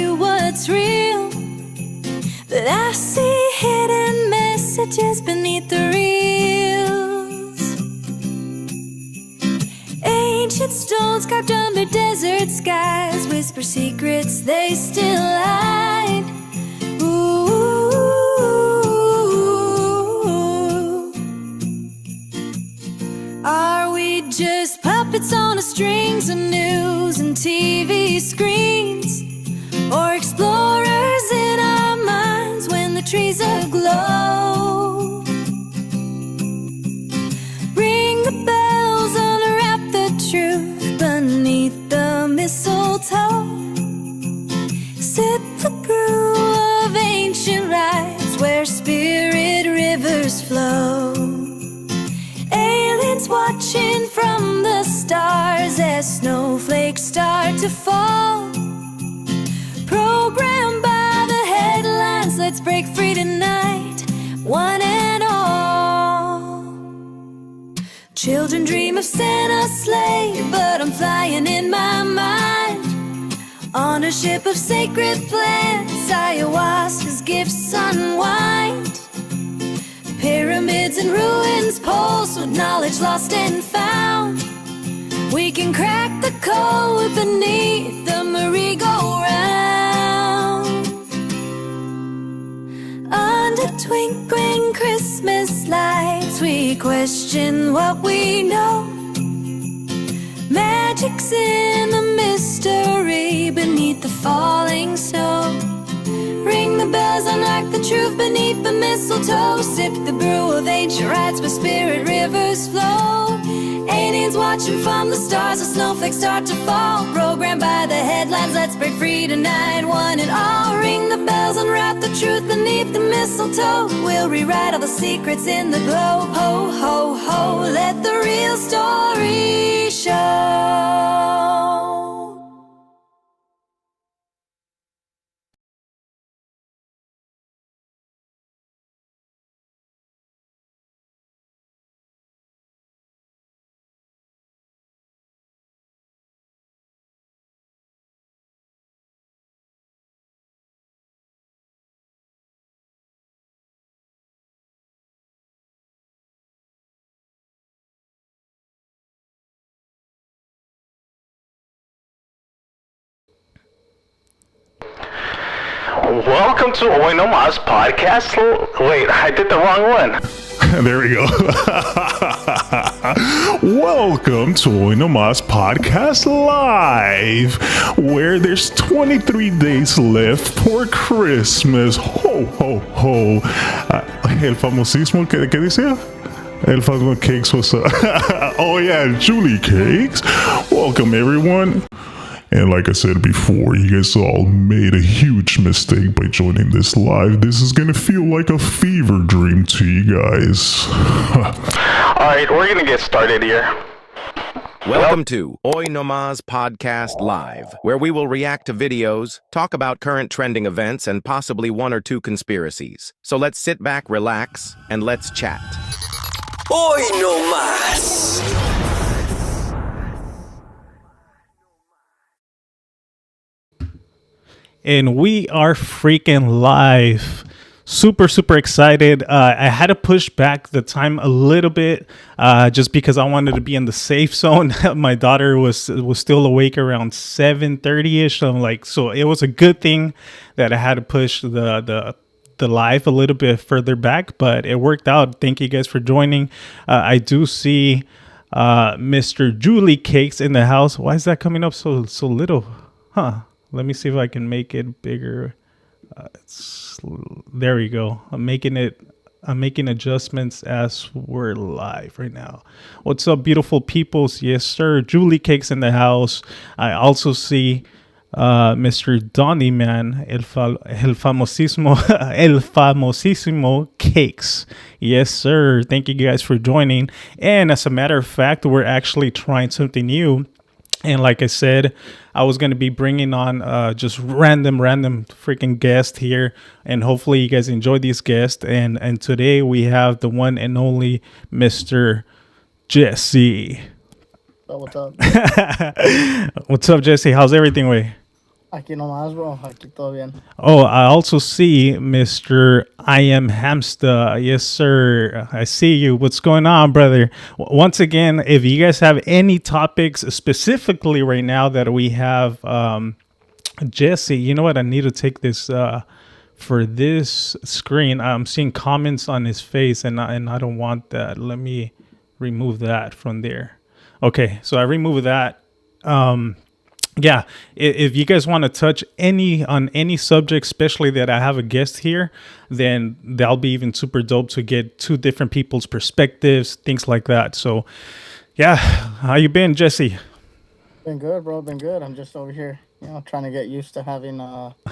you what's real, but I see hidden messages beneath the reels. Ancient stones carved under desert skies whisper secrets they still hide. Ooh, are we just puppets on the strings of news and TV screens, or explorers in our minds when the trees aglow? Ring the bells, unwrap the truth beneath the mistletoe. Sip the brew of ancient rites where spirit rivers flow. Aliens watching from the stars as snowflakes start to fall. Programmed by the headlines, let's break free tonight, one and all. Children dream of Santa's sleigh, but I'm flying in my mind on a ship of sacred plants. Ayahuasca's gifts unwind. Pyramids and ruins pulse with knowledge lost and found. We can crack the code beneath the merry-go-round. Under twinkling Christmas lights, we question what we know. Magic's in the mystery beneath the falling snow. Ring the bells, unlock the truth beneath the mistletoe. Sip the brew of ancient rites where spirit rivers flow. Aliens watching from the stars as snowflakes start to fall. Programmed by the headlines, let's break free tonight, one and all. Ring the bells, unwrap the truth beneath the mistletoe. We'll rewrite all the secrets in the glow. Ho, ho, ho, let the real story show. Welcome to Nomas podcast. Wait, I did the wrong one. There we go. Welcome to Nomas podcast live, where there's 23 days left for Christmas. Ho, ho, ho. El famosísimo, ¿qué decía? El famosísimo Cakes was oh yeah, Julie Cakes. Welcome everyone. And like I said before, you guys all made a huge mistake by joining this live. This is gonna feel like a fever dream to you guys. Alright, we're gonna get started here. Welcome to Hoy Nomas Podcast Live, where we will react to videos, talk about current trending events, and possibly one or two conspiracies. So let's sit back, relax, and let's chat. Hoy Nomas. And we are freaking live. Super excited. I had to push back the time a little bit just because I wanted to be in the safe zone. My daughter was still awake around 7:30ish. I'm like, so it was a good thing that I had to push the live a little bit further back, but it worked out. Thank you guys for joining. I do see Mr. Julie Cakes in the house. Why is that coming up so little? Huh? Let me see if I can make it bigger. There we go. I'm making adjustments as we're live right now. What's up, beautiful peoples? Yes, sir. Julie Cakes in the house. I also see Mr. Donnie Man, el famosísimo Cakes. Yes, sir. Thank you guys for joining. And as a matter of fact, we're actually trying something new. And like I said, I was going to be bringing on just random freaking guests here. And hopefully you guys enjoy these guests. And today we have the one and only Mr. Jesse. Oh, what's up? What's up, Jesse? How's everything, way? Aquí nomás, bro. Aquí todo bien. Oh, I also see Mr. I am Hamster. Yes, sir. I see you. What's going on, brother? Once again, if you guys have any topics specifically right now that we have, Jesse, you know what? I need to take this for this screen. I'm seeing comments on his face, and I don't want that. Let me remove that from there. Okay, so I remove that. Yeah, if you guys want to touch any subject, especially that I have a guest here, then that'll be even super dope to get two different people's perspectives, things like that. So, yeah, how you been, Jesse? Been good, bro. Been good. I'm just over here, trying to get used to having, Yeah.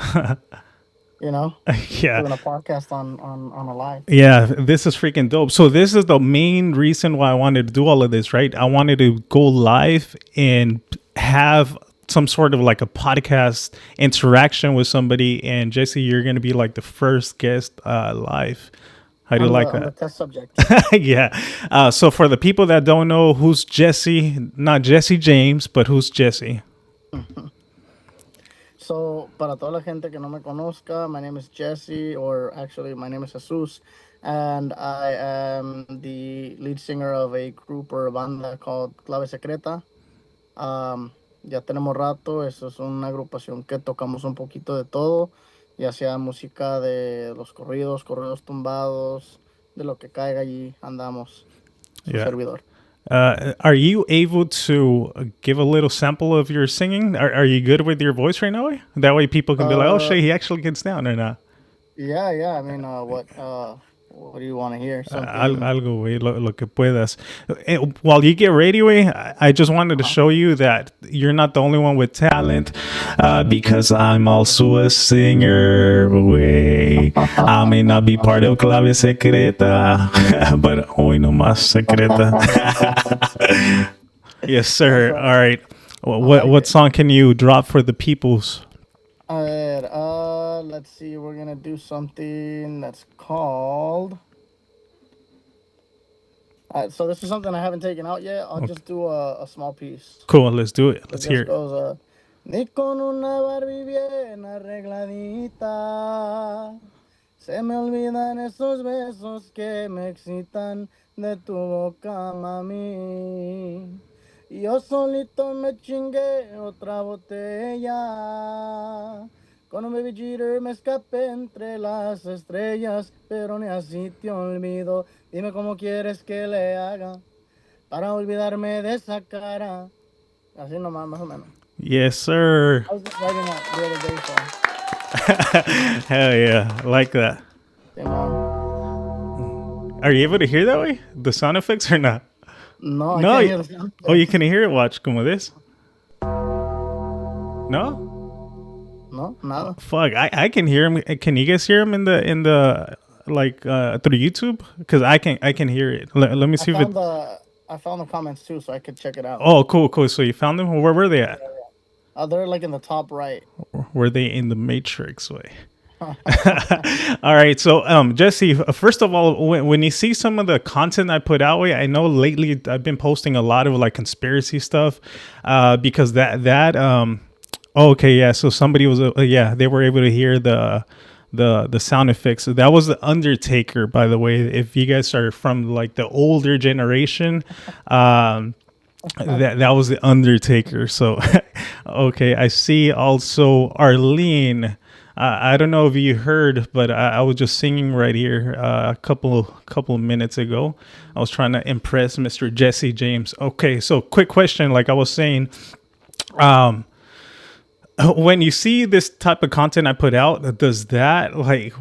doing a podcast on a live. Yeah, this is freaking dope. So this is the main reason why I wanted to do all of this, right? I wanted to go live and have some sort of like a podcast interaction with somebody. And Jesse, you're going to be like the first guest live. How do you like On the that? test subject. Yeah. So for the people that don't know who's Jesse, not Jesse James, but who's Jesse? So, para toda la gente que no me conozca, my name is Jesse, or actually, my name is Jesus, and I am the lead singer of a group or a banda called Clave Secreta. Ya tenemos rato, eso es una agrupación que tocamos un poquito de todo, ya sea música de los corridos tumbados, de lo que caiga allí andamos, su Yeah. servidor. Are you able to give a little sample of your singing? Are you good with your voice right now? That way people can be like, oh shit, he actually gets down or not. Yeah, I mean, what do you want to hear? Something. Algo, güey, lo que puedas. While you get ready, güey, I just wanted to show you that you're not the only one with talent, because I'm also a singer, güey. I may not be part of Clave Secreta, but hoy nomás secreta. Yes, sir. All right. What song can you drop for the peoples? A ver, let's see. We're gonna do something that's called. So this is something I haven't taken out yet. I'll just do a small piece. Cool. Let's do it. Let's It hear just it. goes, ni con una Barbie bien arregladita, se me olvidan esos besos que me excitan de tu boca, mami. Yo solito me chingué otra botella. Con un baby jeter me escapé entre las estrellas, pero ni así te olvido. Dime cómo quieres que le haga para olvidarme de esa cara. Así nomás, más o menos. Yes, sir. I was just writing that the other day, so. Hell yeah. I like that. Are you able to hear that way? The sound effects or not? No, I No. can't hear the sound. Oh, you can hear it. Watch como this. No? No, nada. Fuck. I can hear him. Can you guys hear him in the like through YouTube? Because I can hear it. Let me see if it. I found the comments too, so I could check it out. Oh, cool. So you found them? Where were they at? They're like in the top right. Were they in the Matrix way? All right, so Jesse, first of all, when you see some of the content I put out, I know lately I've been posting a lot of like conspiracy stuff, because okay, yeah, so somebody was they were able to hear the sound effects. That was the Undertaker, by the way. If you guys are from like the older generation, that was the Undertaker. So okay, I see also Arlene. I don't know if you heard, but I was just singing right here a couple of minutes ago. I was trying to impress Mr. Jesse James. Okay, so quick question, like I was saying, when you see this type of content I put out, does that like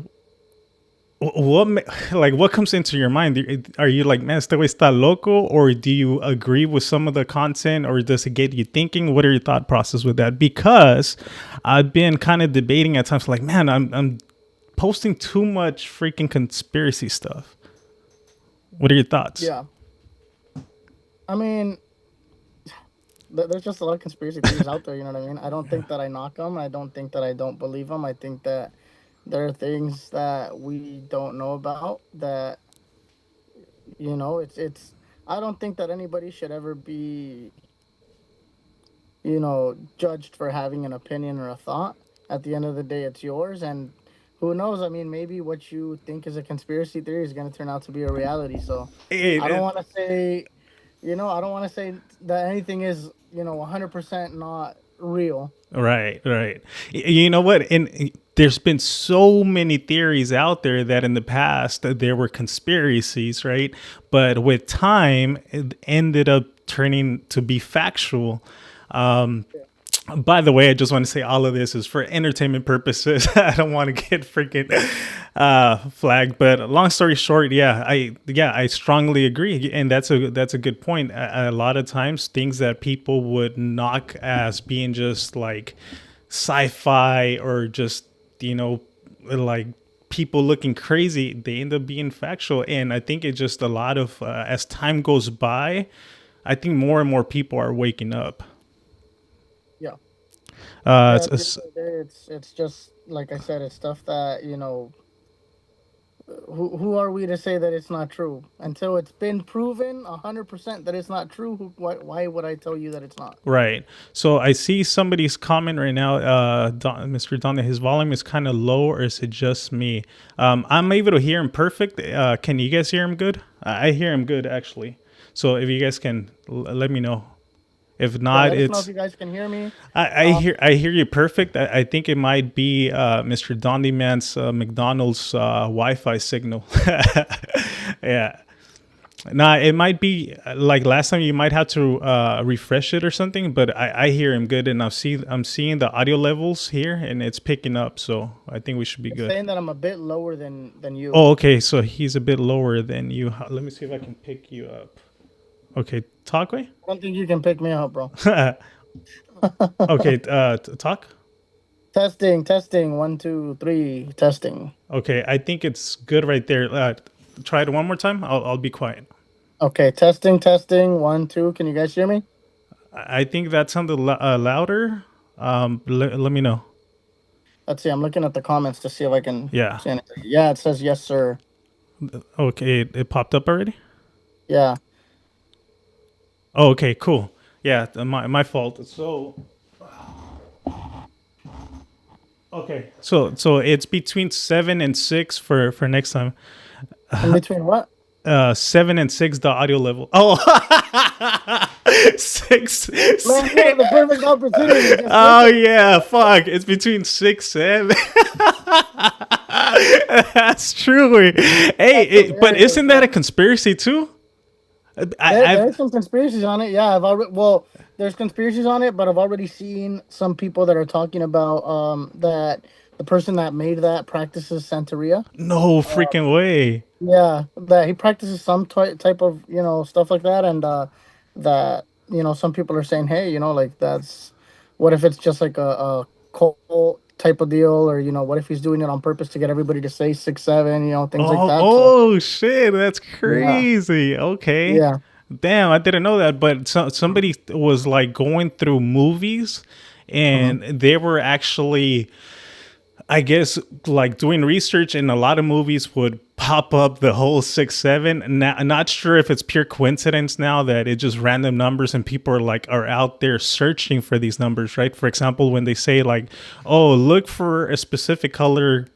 what comes into your mind? Are you like, man, este güey está loco, or do you agree with some of the content, or does it get you thinking? What are your thought process with that? Because I've been kind of debating at times, like, man, I'm posting too much freaking conspiracy stuff. What are your thoughts? Yeah. I mean, there's just a lot of conspiracy theories out there. You know what I mean? I don't think that I knock them. I don't think that I don't believe them. I think that there are things that we don't know about that, it's I don't think that anybody should ever be judged for having an opinion or a thought. At the end of the day, it's yours, and who knows? I mean, maybe what you think is a conspiracy theory is going to turn out to be a reality. So, I don't want to say, I don't want to say that anything is, 100% not real. Right, right. You know what? And there's been so many theories out there that in the past there were conspiracies, right? But with time, it ended up turning to be factual. By the way, I just want to say all of this is for entertainment purposes. I don't want to get freaking flagged. But long story short, I strongly agree, and that's a good point. A lot of times, things that people would knock as being just like sci-fi or just like people looking crazy, they end up being factual. And I think it's just a lot of as time goes by, I think more and more people are waking up. Yeah. It's just like I said, it's stuff that who are we to say that it's not true until it's been proven 100% that it's not true? Why would I tell you that it's not? Right. So I see somebody's comment right now. Mr. Don, his volume is kind of low, or is it just me? I'm able to hear him perfect. Can you guys hear him good? I hear him good actually. So if you guys can let me know. If not, let us know if you guys can hear me. I hear you perfect. I think it might be Mr. Dondi Man's McDonald's Wi-Fi signal. Yeah. Nah, it might be like last time. You might have to refresh it or something. But I hear him good, and I'm seeing the audio levels here, and it's picking up. So I think we should be good. Saying that I'm a bit lower than you. Oh, okay. So he's a bit lower than you. Let me see if I can pick you up. Okay, talk way. I don't think you can pick me up, bro. Okay, talk. Testing. 1, 2, 3. Testing. Okay, I think it's good right there. Try it one more time. I'll be quiet. Okay, testing. 1, 2. Can you guys hear me? I think that sounded louder. Let me know. Let's see. I'm looking at the comments to see if I can. Yeah. See anything. Yeah, it says yes, sir. Okay, it popped up already. Yeah. Oh, okay, cool. Yeah, my fault. So, okay, so it's between 7 and 6 for next time. In between what? 7 and 6, the audio level. Oh, 6. Man, you had the perfect opportunity. Oh yeah, fuck! It's between 6, 7. That's true. Hey, but isn't that a conspiracy too? There's some conspiracies on it. Yeah, there's conspiracies on it, but I've already seen some people that are talking about that the person that made that practices Santeria. No freaking way. Yeah, that he practices some type of stuff like that, and that some people are saying, hey, like that's what if it's just like a cult type of deal, or what if he's doing it on purpose to get everybody to say 6, 7, things like that. Oh shit, that's crazy. Yeah. Okay. Yeah. Damn, I didn't know that. But somebody was like going through movies, and they were actually, I guess, like doing research, and a lot of movies would pop up the whole 6, 7. Now, I'm not sure if it's pure coincidence now that it's just random numbers and people are out there searching for these numbers, right? For example, when they say like, oh, look for a specific color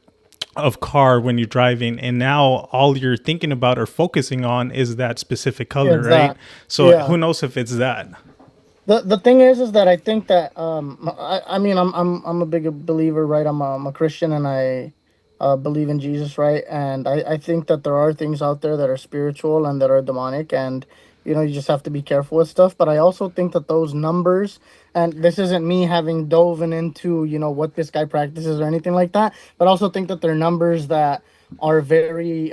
of car when you're driving, and now all you're thinking about or focusing on is that specific color, right? So who knows if it's that. The thing is that I think that I mean I'm a big believer, right? I'm a Christian, and I believe in Jesus, right? And I think that there are things out there that are spiritual and that are demonic, and you just have to be careful with stuff. But I also think that those numbers, and this isn't me having dove into what this guy practices or anything like that, but I also think that they're numbers that are very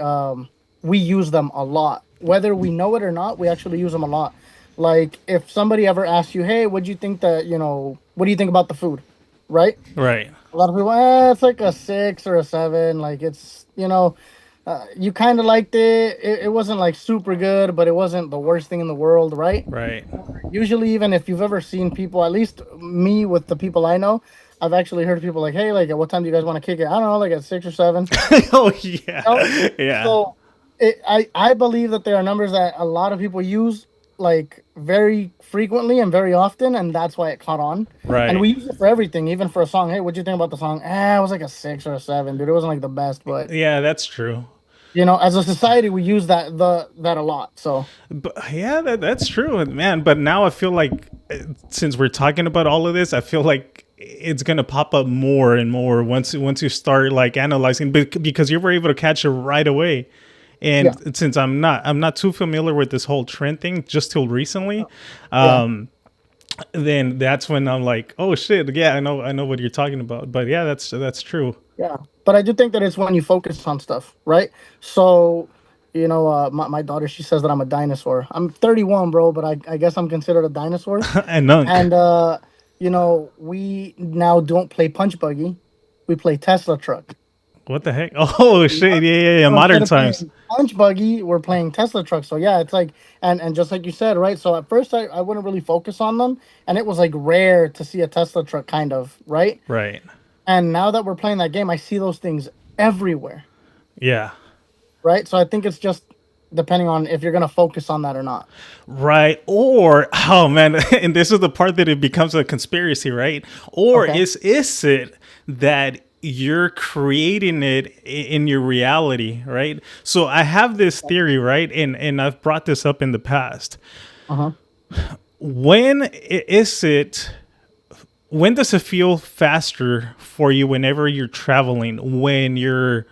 we use them a lot, whether we know it or not. We actually use them a lot. Like if somebody ever asks you, hey, what do you think that what do you think about the food, right? Right. A lot of people, it's like a 6 or a 7. Like it's, you kind of liked it. It wasn't like super good, but it wasn't the worst thing in the world, right? Right. Usually, even if you've ever seen people, at least me with the people I know, I've actually heard people like, hey, like at what time do you guys want to kick it? I don't know, like at 6 or 7. Oh yeah. Yeah. So I believe that there are numbers that a lot of people use like very frequently and very often, and that's why it caught on. Right. And we use it for everything, even for a song. Hey, what'd you think about the song? It was like a 6 or a 7, dude. It wasn't like the best, but Yeah, that's true. as a society, we use that a lot. So But yeah, that's true, man. But now I feel like since we're talking about all of this, I feel like it's gonna pop up more and more once you start like analyzing, because you were able to catch it right away. And Yeah. since I'm not too familiar with this whole trend thing just till recently, then that's when I'm like, oh shit, yeah, I know what you're talking about. But yeah, that's true. yeah, but I do think that it's when you focus on stuff, right? So, my daughter, she says that I'm a dinosaur. I'm 31, bro, but I guess I'm considered a dinosaur. And none. And we now don't play punch buggy, we play Tesla truck. What the heck? Oh shit, yeah. So Modern instead of times. playing punch buggy, we're playing Tesla truck. So yeah, it's like, and just like you said, right? So at first I wouldn't really focus on them, and it was like rare to see a Tesla truck, kind of, right? Right. And now that we're playing that game, I see those things everywhere, Yeah. right? So I think it's just depending on if you're gonna focus on that or not. Right. Or, oh man, and this is the part that it becomes a conspiracy, right? Or Okay. is it that you're creating it in your reality, right? So I have this theory, right? And I've brought this up in the past. Uh-huh. When does it feel faster for you whenever you're traveling? When you're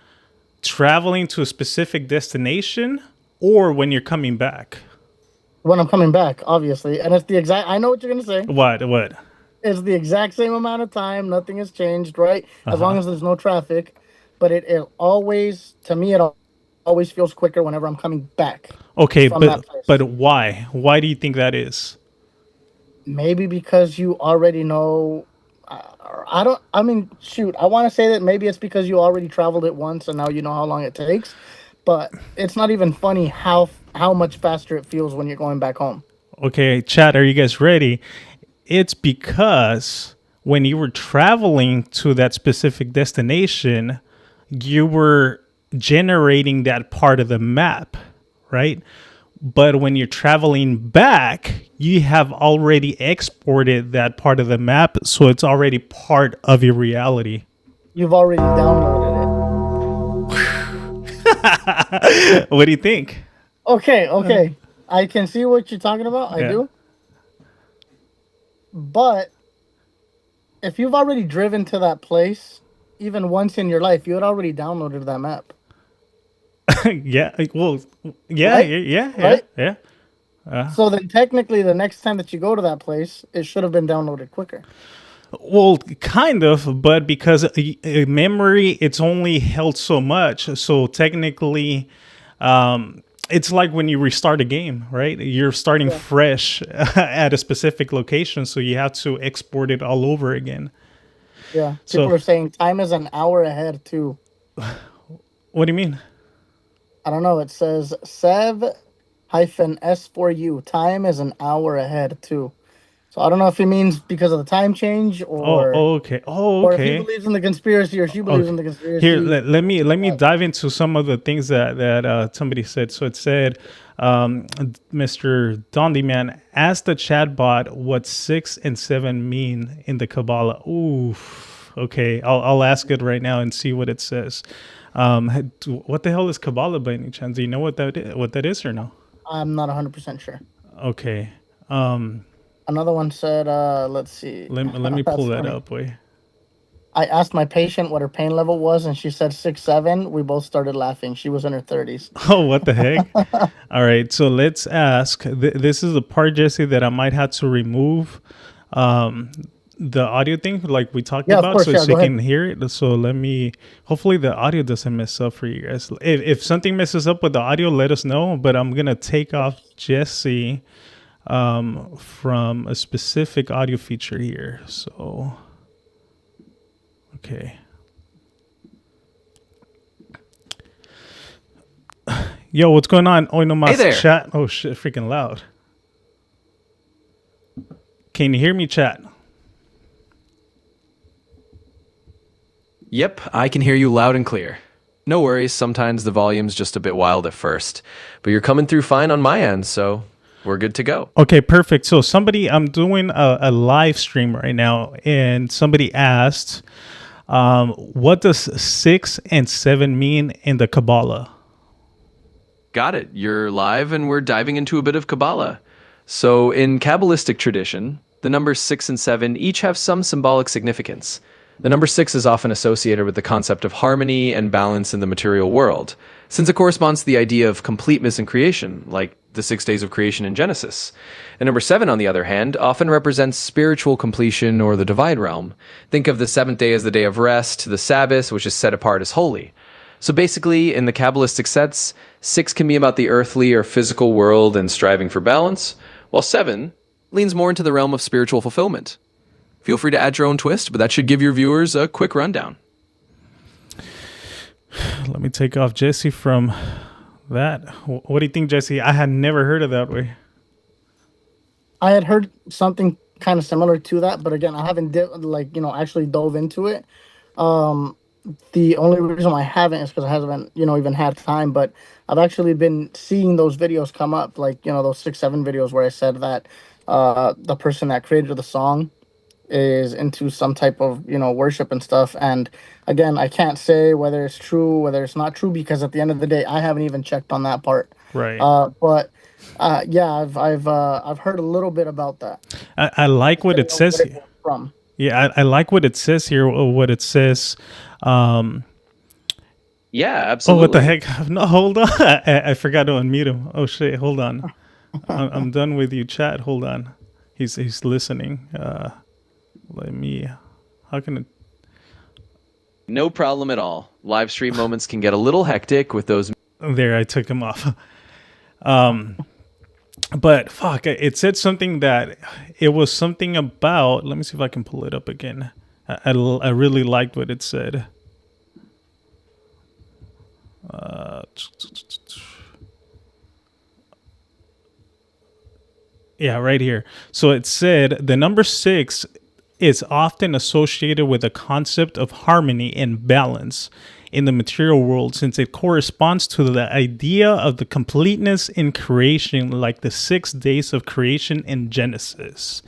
traveling to a specific destination or when you're coming back? When I'm coming back, obviously, and it's the exact. I know what you're gonna say. What? It's the exact same amount of time. Nothing has changed, right? As long as there's no traffic. But it always, to me, always feels quicker whenever I'm coming back. Okay, from that place. but why? Why do you think that is? Maybe because you already know. I don't. I mean, shoot. I want to say that maybe it's because you already traveled it once and now you know how long it takes. But it's not even funny how much faster it feels when you're going back home. Okay, chat, are you guys ready? It's because when you were traveling to that specific destination, you were generating that part of the map, right? But when you're traveling back, you have already exported that part of the map, so it's already part of your reality. You've already downloaded What do you think? it. Okay. I can see what you're talking about. I Yeah. do. But if you've already driven to that place, even once in your life, you had already downloaded that map. Yeah, well, yeah, Right? yeah. Right? So then technically the next time that you go to that place, it should have been downloaded quicker. Well, kind of, but because memory, it's only held so much. So technically, it's like when you restart a game, right? You're starting fresh at a specific location, so you have to export it all over again. Yeah. So- People are saying time is an hour ahead too. What do you mean? I don't know. It says Sev-S4U. Time is an hour ahead too. So I don't know if it means because of the time change or Okay. or if he Okay. believes in the conspiracy or she believes in the conspiracy. Here, let me dive into some of the things that somebody said. So it said, Mr. Dondi Man asked the chatbot what 6 and 7 mean in the Kabbalah. Ooh, okay. I'll ask it right now and see what it says. What the hell is Kabbalah by any chance? Do you know what that is or no? I'm not 100% sure. Okay. Another one said, let's see. Let me pull That's that funny. up. Wait. I asked my patient what her pain level was, and she said 6-7. We both started laughing. She was in her 30s. Oh, what the heck? All right, so let's ask. This is the part, Jesse, that I might have to remove the audio thing, like we talked Yeah, of about, course, so yeah, you go can hear it. So let me. Hopefully, the audio doesn't mess up for you guys. If something messes up with the audio, let us know. But I'm gonna take off Jesse from a specific audio feature here. So, okay. Yo, what's going on? Oh, no, my Hey there. chat. Oh shit, freaking loud. Can you hear me, chat? Yep, I can hear you loud and clear. No worries, sometimes the volume's just a bit wild at first, but you're coming through fine on my end, so we're good to go. Okay, perfect. So I'm doing a live stream right now, and somebody asked, what does 6 and 7 mean in the Kabbalah? Got it. You're live, and we're diving into a bit of Kabbalah. So in Kabbalistic tradition, the numbers 6 and 7 each have some symbolic significance. The number 6 is often associated with the concept of harmony and balance in the material world, since it corresponds to the idea of completeness in creation, like the 6 days of creation in Genesis. And number 7, on the other hand, often represents spiritual completion or the divine realm. Think of the 7th day as the day of rest, the Sabbath, which is set apart as holy. So basically, in the Kabbalistic sets, 6 can be about the earthly or physical world and striving for balance, while 7 leans more into the realm of spiritual fulfillment. Feel free to add your own twist, but that should give your viewers a quick rundown. Let me take off Jesse from that. What do you think, Jesse? I had never heard of that way. I had heard something kind of similar to that, but again, I haven't actually dove into it. The only reason I haven't is because I haven't, even had time. But I've actually been seeing those videos come up, those 6-7 videos where I said that the person that created the song is into some type of, worship and stuff. And again, I can't say whether it's true, whether it's not true, because at the end of the day, I haven't even checked on that part. Right. Yeah, I've heard a little bit about that. I like what it says here. From. Yeah, I like what it says here. What it says. Yeah, absolutely. Oh, what the heck? No, hold on. I forgot to unmute him. Oh shit! Hold on. I'm done with you, chat. Hold on. He's listening. Let me. How can it? No problem at all. Live stream moments can get a little hectic with those. There, I took him off. But fuck, it said something that it was something about. Let me see if I can pull it up again. I really liked what it said. Yeah, right here. So it said the number 6 is often associated with the concept of harmony and balance in the material world, since it corresponds to the idea of the completeness in creation, like the 6 days of creation in Genesis.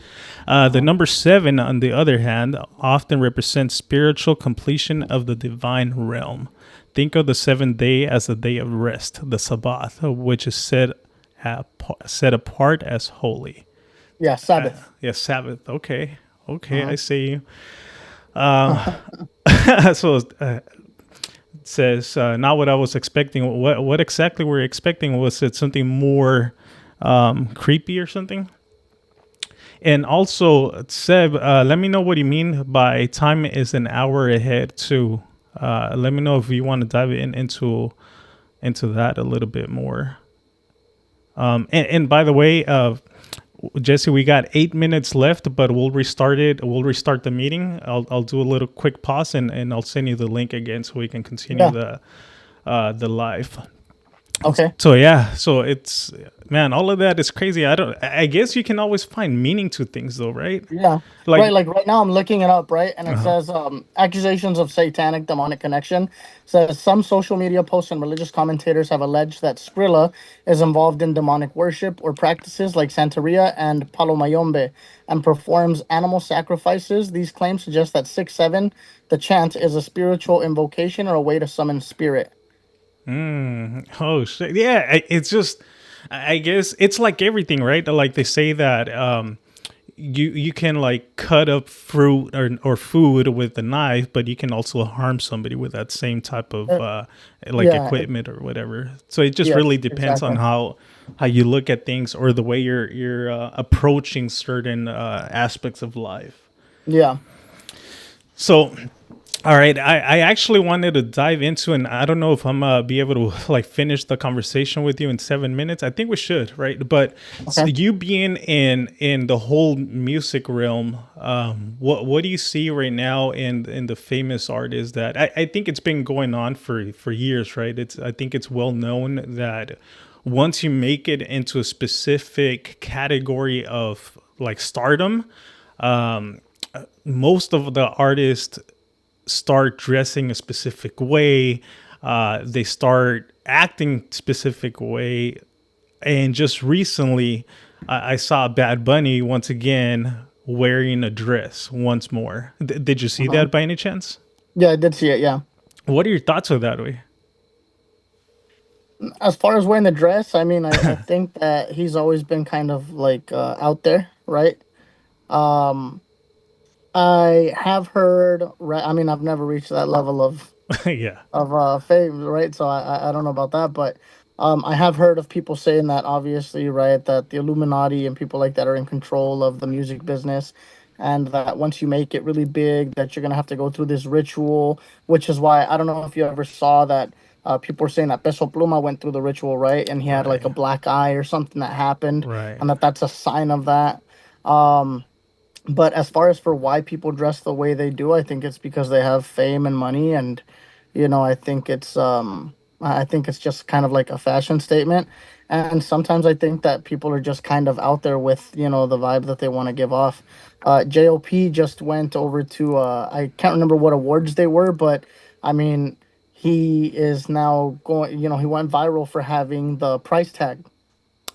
The number 7, on the other hand, often represents spiritual completion of the divine realm. Think of the 7th day as a day of rest, the Sabbath, which is set apart as holy. Yeah, Sabbath. Sabbath. Okay, I see you. So it says, not what I was expecting. What exactly were you expecting? Was it something more creepy or something? And also, Seb, let me know what you mean by time is an hour ahead too. Let me know if you want to dive into that a little bit more. And by the way, Jesse, we got 8 minutes left, but we'll restart it. We'll restart the meeting. I'll do a little quick pause and I'll send you the link again so we can continue the live. Okay. So yeah, so it's, man, all of that is crazy. I guess you can always find meaning to things though, right? Yeah. Right. Like right now I'm looking it up, right? And it says accusations of satanic demonic connection. Says some social media posts and religious commentators have alleged that Skrilla is involved in demonic worship or practices like Santeria and Palomayombe and performs animal sacrifices. These claims suggest that 6-7, the chant, is a spiritual invocation or a way to summon spirit. Oh shit! Yeah, it's just, I guess it's like everything, right? Like they say that you can like cut up fruit or food with a knife, but you can also harm somebody with that same type of equipment or whatever. So it just really depends on how you look at things or the way you're approaching certain aspects of life. Yeah. So. All right, I actually wanted to dive into, and I don't know if I'm be able to like finish the conversation with you in 7 minutes. I think we should, right? But so you being in the whole music realm, what do you see right now in the famous artists that I think it's been going on for years, right? I think it's well known that once you make it into a specific category of like stardom, most of the artists start dressing a specific way, they start acting specific way. And just recently, I saw Bad Bunny once again wearing a dress once more. Did you see Uh-huh. that by any chance? Yeah, I did see it. Yeah. What are your thoughts on that way? As far as wearing the dress, I mean, I think that he's always been kind of like out there, right? Um, I have heard, right? I mean, I've never reached that level Yeah, of fame, right? So I don't know about that, but I have heard of people saying that obviously, right, that the Illuminati and people like that are in control of the music business, and that once you make it really big, that you're gonna have to go through this ritual, which is why I don't know if you ever saw that. People were saying that Peso Pluma went through the ritual, right, and he had like a right, black eye or something that happened, right. and that's a sign of that. Um, but as far as for why people dress the way they do, I think it's because they have fame and money, and I think it's just kind of like a fashion statement. And sometimes I think that people are just kind of out there with, the vibe that they want to give off. JOP just went over to I can't remember what awards they were, but I mean, he is now going, he went viral for having the price tag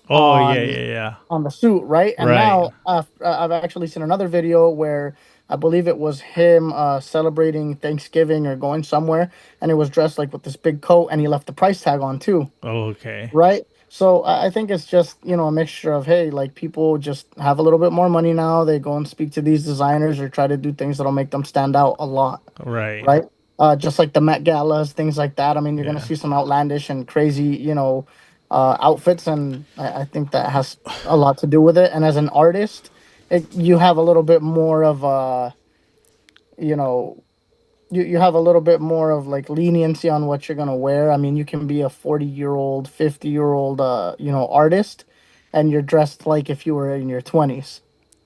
Oh yeah, on yeah, yeah. on the suit, right? And Right. now I've actually seen another video where I believe it was him celebrating Thanksgiving or going somewhere, and it was dressed like with this big coat, and he left the price tag on too, Okay. right? So I think it's just a mixture of, hey, like people just have a little bit more money now. They go and speak to these designers or try to do things that'll make them stand out a lot, Right. right? Just like the Met Galas, things like that. I mean, you're gonna Yeah. see some outlandish and crazy, outfits, and I think that has a lot to do with it. And as an artist, you have a little bit more of you know, you have a little bit more of like leniency on what you're gonna wear. I mean, you can be a 40-year-old, 50-year-old, artist, and you're dressed like if you were in your 20s.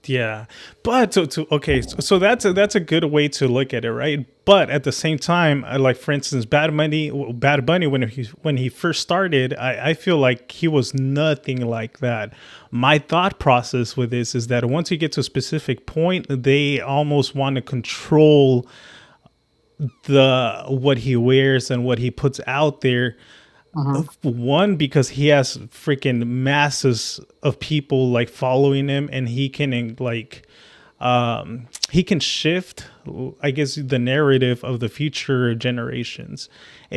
Yeah, but okay, so that's a good way to look at it, right? But at the same time, like for instance, Bad Bunny, when he first started, I feel like he was nothing like that. My thought process with this is that once you get to a specific point, they almost want to control the what he wears and what he puts out there. Uh-huh. One, because he has freaking masses of people like following him, and he can like he can shift, I guess, the narrative of the future generations.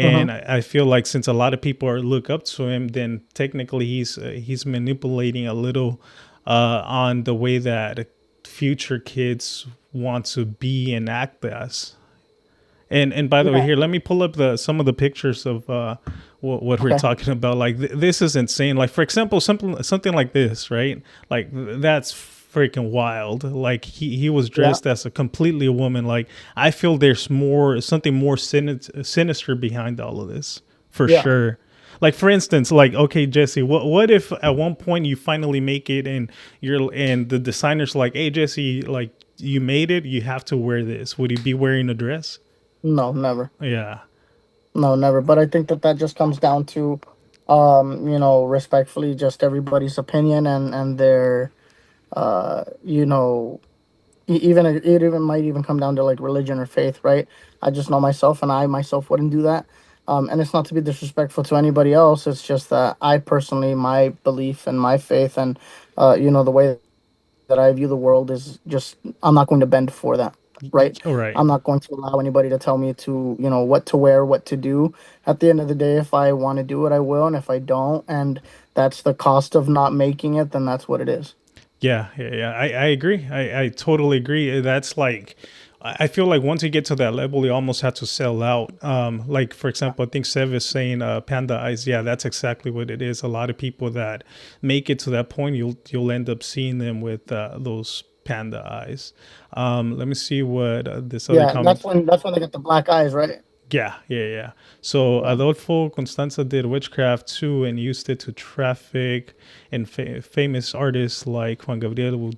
Uh-huh. And I feel like since a lot of people look up to him, then technically he's manipulating a little on the way that future kids want to be and act as. And by the way, Yeah. here, let me pull up the some of the pictures of what we're Okay. talking about. Like this is insane. Like for example, something like this, right? Like that's freaking wild. Like he was Yeah. dressed as a completely woman. Like I feel there's something more sinister behind all of this for Yeah. sure. Like for instance, like okay, Jesse, what if at one point you finally make it and the designer's like, hey Jesse, like you made it, you have to wear this. Would you be wearing a dress? No, never. Yeah. No, never. But I think that just comes down to, respectfully, just everybody's opinion and their, you know, even it even might even come down to like religion or faith, right? I just know myself, and I myself wouldn't do that. And it's not to be disrespectful to anybody else. It's just that I personally, my belief and my faith, and the way that I view the world is just I'm not going to bend for that, right? All right. I'm not going to allow anybody to tell me to, what to wear, what to do. At the end of the day, if I want to do it, I will, and if I don't, and that's the cost of not making it, then that's what it is. Yeah, yeah, yeah. I agree. I totally agree. That's like, I feel like once you get to that level, you almost have to sell out. Like for example, I think Sev is saying panda eyes. Yeah, that's exactly what it is. A lot of people that make it to that point, you'll end up seeing them with those panda eyes. Let me see what this other Yeah, comment. that's when they get the black eyes, right? Yeah, yeah, yeah. So Yeah. Adolfo Constanza did witchcraft too and used it to traffic, and famous artists like Juan Gabriel would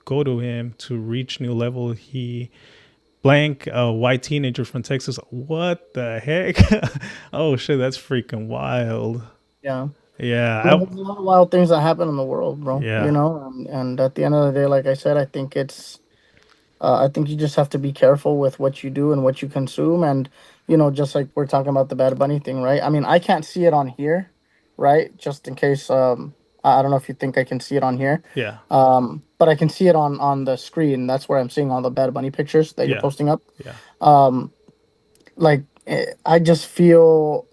go to him to reach new level. He blank a white teenager from Texas. What the heck? Oh shit, that's freaking wild. Yeah. I Yeah, mean, there's a lot of wild things that happen in the world, bro. yeah, And at the end of the day, like I said, I think you just have to be careful with what you do and what you consume. And, just like we're talking about the Bad Bunny thing, right? I mean, I can't see it on here, right? Just in case. I don't know if you think I can see it on here. Yeah. But I can see it on the screen. That's where I'm seeing all the Bad Bunny pictures that you're Yeah. posting up. Yeah. Like I just feel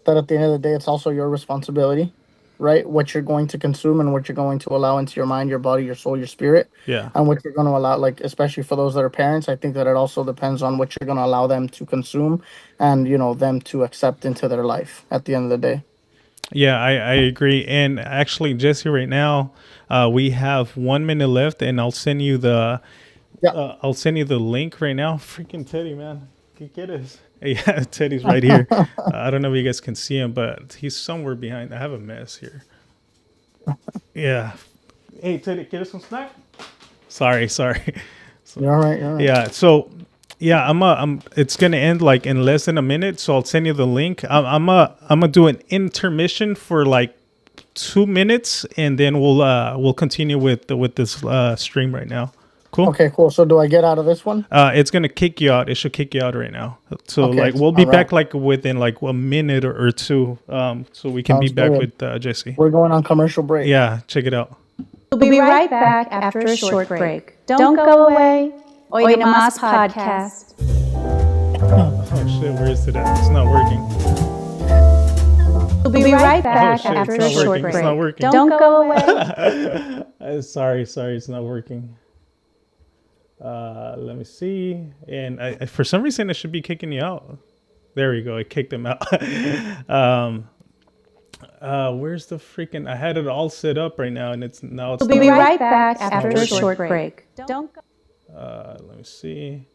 that at the end of the day, it's also your responsibility, right? What you're going to consume and what you're going to allow into your mind, your body, your soul, your spirit, Yeah. and what you're going to allow. Like especially for those that are parents, I think that it also depends on what you're going to allow them to consume, and them to accept into their life. At the end of the day. Yeah, I agree. And actually, Jesse, right now, we have 1 minute left, and I'll send you the link right now. Freaking Teddy, man, get us. Yeah, Teddy's right here. I don't know if you guys can see him, but he's somewhere behind. I have a mess here. Yeah. Hey, Teddy, get us some snack. Sorry. You're all right. You're all right. Yeah. So, yeah, it's gonna end like in less than a minute. So I'll send you the link. I'm gonna do an intermission for like 2 minutes, and then we'll continue with this stream right now. Cool. Okay, cool. So do I get out of this one? It's gonna kick you out. It should kick you out right now. So Okay, like we'll be all back right. like within like a minute or two. So we can be Sounds back good. with Jesse. We're going on commercial break. Yeah, check it out. We'll be right back after a short break. Don't go away. Hoy Nomas podcast. Oh shit, where is it at? It's not working. We'll be right back shit, after it's a not short working, break. it's not working. Don't go away. Sorry, it's not working. Let me see. And I, for some reason, it should be kicking you out. There we go. It kicked him out. Where's the freaking? I had it all set up right now, and it's We'll be right back after a short break. Don't go. Let me see.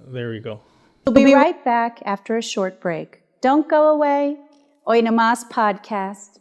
There we go. We'll be right back after a short break. Don't go away. Hoy Nomas podcast.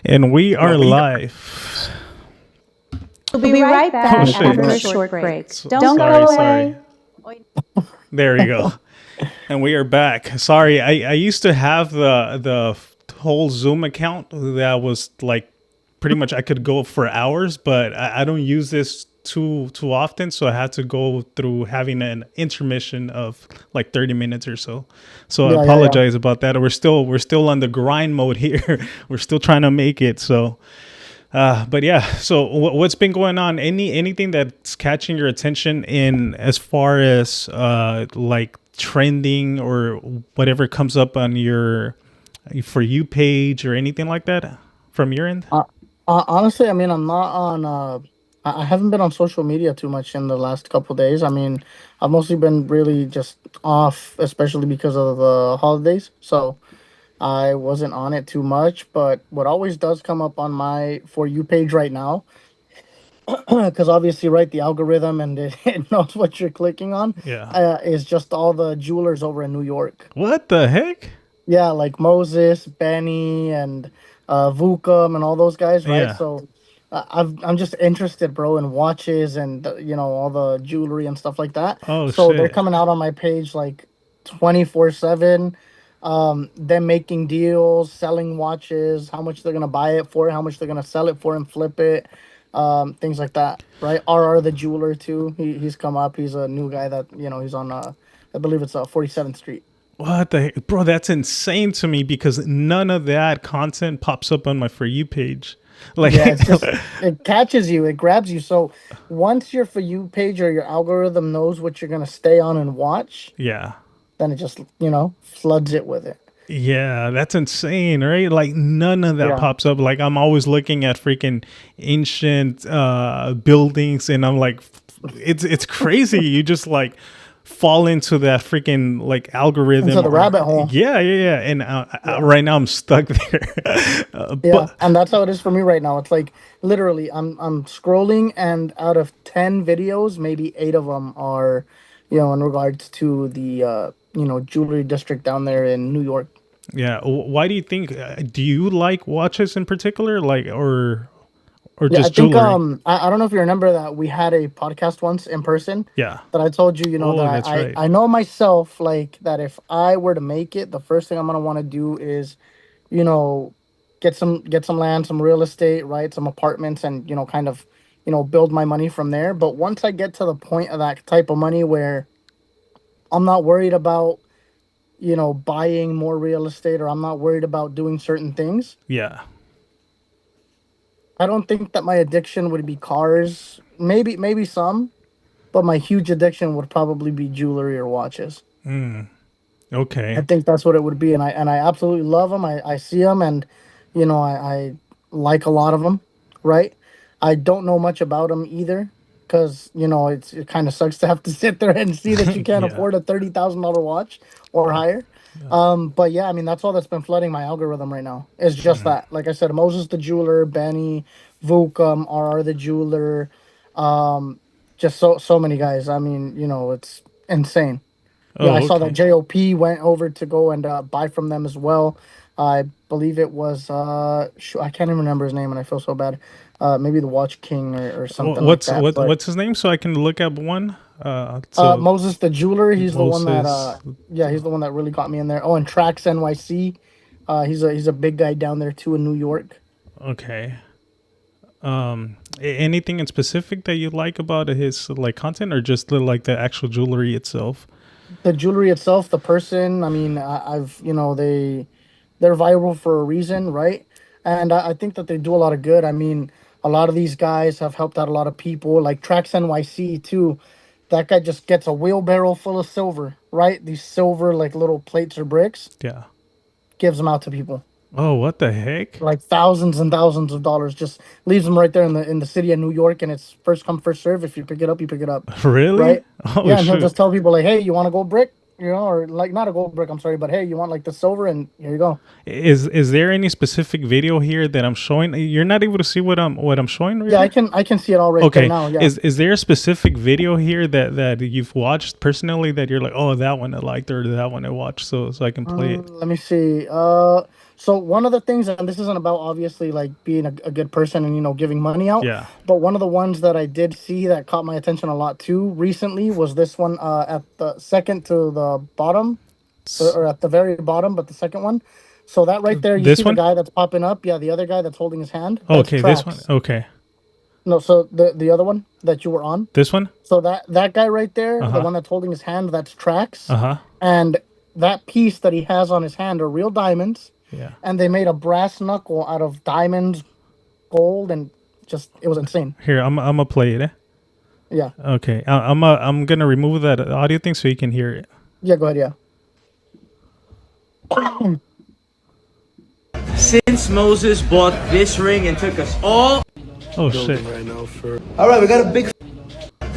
And we are live. We'll be right back shit. after a short break. Don't Sorry, go away. There we go. And we are back. Sorry, I used to have the whole Zoom account that was like pretty much I could go for hours, but I don't use this too often, so I had to go through having an intermission of like 30 minutes or so. So I apologize about that. We're still on the grind mode here. We're still trying to make it. So but yeah, so what's been going on? Anything that's catching your attention in as far as like trending or whatever comes up on your For You page or anything like that from your end? Honestly, I mean, I'm not on. I haven't been on social media too much in the last couple days. I mean, I've mostly been really just off, especially because of the holidays. So I wasn't on it too much. But what always does come up on my For You page right now, because obviously, right, the algorithm and it knows what you're clicking on. Yeah. Is just all the jewelers over in New York. What the heck? Yeah, like Moses, Benny, and Vucum, and all those guys, right? Yeah. So I'm just interested, bro, in watches and all the jewelry and stuff like that. Oh, so they're shit. coming out on my page like 24/7. them making deals, selling watches, how much they're gonna buy it for, how much they're gonna sell it for and flip it, things like that, right? RR the jeweler too. He's come up. He's a new guy that he's on. I believe it's 47th Street. What the heck? Bro, that's insane to me because none of that content pops up on my For You page. Like, Yeah, it's just it catches you, it grabs you. So once your For You page or your algorithm knows what you're gonna stay on and watch, yeah. then it just floods it with it. Yeah, that's insane, right? Like none of that Yeah. pops up. Like I'm always looking at freaking ancient buildings and I'm like it's crazy. You just like fall into that freaking like algorithm Into the rabbit hole. Yeah. And right now I'm stuck there. Yeah, and that's how it is for me right now. It's like literally, I'm scrolling, and out of 10 videos, maybe 8 of them are, in regards to the jewelry district down there in New York. Yeah. Why do you think? Do you like watches in particular, like or Yeah, just I think jewelry? I don't know if you remember that we had a podcast once in person. Yeah. That I told you, Oh, that that's right. I know myself, like that if I were to make it, the first thing I'm gonna want to do is, get some land, some real estate, right, some apartments, and kind of, build my money from there. But once I get to the point of that type of money where I'm not worried about, buying more real estate, or I'm not worried about doing certain things, Yeah. I don't think that my addiction would be cars. Maybe some, but my huge addiction would probably be jewelry or watches. Okay. I think that's what it would be, and I absolutely love them. I see them, and I like a lot of them. Right? I don't know much about them either, because it kind of sucks to have to sit there and see that you can't Yeah. afford a $30,000 watch or higher. But yeah, I mean that's all that's been flooding my algorithm right now. It's just that, like I said, Moses the jeweler, Benny, Vukum, RR the jeweler, just so many guys. I mean, it's insane. Yeah, Oh, I saw okay. that JOP went over to go and buy from them as well. I believe it was I can't even remember his name, and I feel so bad. Maybe the Watch King or something What's like that. But, what's his name so I can look up one? So Moses the jeweler. He's the one that Moses. he's the one that really got me in there. Oh, and Trax NYC. He's a big guy down there too in New York. Okay. Anything in specific that you like about his like content, or just like the actual jewelry itself? The jewelry itself, the person. I mean, I've they're viral for a reason, right? And I think that they do a lot of good. I mean, a lot of these guys have helped out a lot of people, like Trax NYC too. That guy just gets a wheelbarrow full of silver, right? These silver like little plates or bricks, Yeah. gives them out to people. Oh, what the heck? Like thousands and thousands of dollars, just leaves them right there in the city of New York, and it's first come first serve. If you pick it up, you pick it up. Really? Right? Oh, Yeah, and he'll shoot. just tell people like, hey, you want a gold brick? Or like not a gold brick, I'm sorry, but hey, you want like the silver, and here you go. Is there any specific video here that I'm showing? You're not able to see what I'm showing right Yeah, now? I can see it all right Okay. there now. Yeah. Is there a specific video here that you've watched personally that you're like, oh, that one I liked, or that one I watched, so I can play it? Let me see. So one of the things, and this isn't about obviously like being a good person and giving money out. Yeah. But one of the ones that I did see that caught my attention a lot too recently was this one at the second to the bottom, or at the very bottom, but the second one. So that right there, you This see one? the guy that's popping up. Yeah, the other guy that's holding his hand. That's Okay, this one. Trax. Okay, No, so the other one that you were on. this one. So that guy right there, the Uh-huh. one that's holding his hand, that's Trax. Uh-huh. And that piece that he has on his hand are real diamonds. Yeah. And they made a brass knuckle out of diamonds, gold, and just it was insane. Here, I'm gonna play it. Yeah, Okay, I'm gonna remove that audio thing so you can hear it. yeah. Go ahead. Yeah. Since Moses bought this ring and took us all. Oh shit. All right, we got a big.